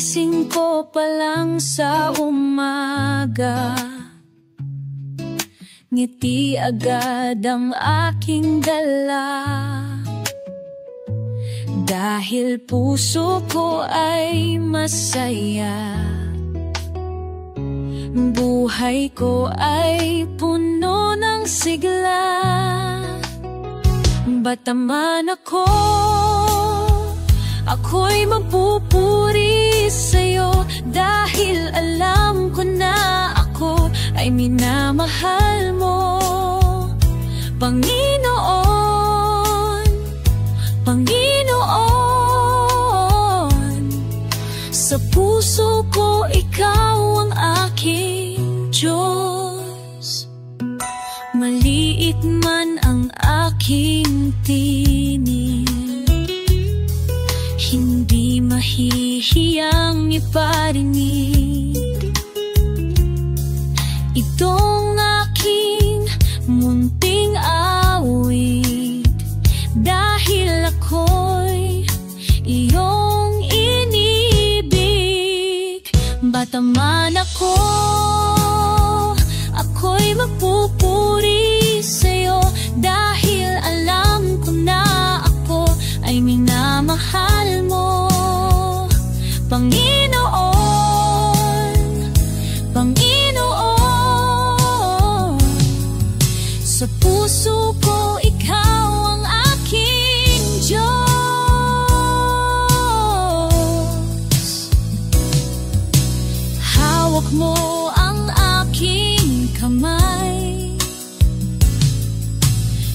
Pagising ko pa lang sa umaga, ngiti agad ang aking dala. Dahil puso ko ay masaya, buhay ko ay puno ng sigla. Bataman ako, ako'y magpupuri sa'yo, dahil alam ko na ako ay minamahal mo. Panginoon, Panginoon, sa puso ko ikaw ang aking Diyos. Maliit man ang aking tinig, hindi mahihiyang iparinig itong aking munting awit, dahil ako'y iyong inibig. Bataman ako, ako'y magpupuri sa'yo, dahil alam ko na ako ay minamahal mo. Panginoon, Panginoon, sa puso ko ikaw ang aking Diyos. Hawak mo ang aking kamay,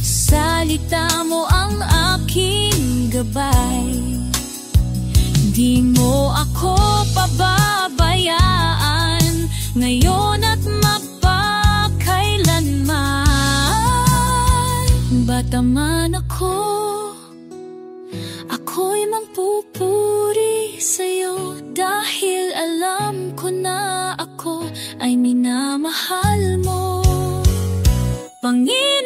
salita mo ang aking gabay. Di mo ako pababayaan, ngayon at mapakailanman. Bataman ako, ako'y magpupuri sa'yo, dahil alam ko na ako ay minamahal mo. Panginoon,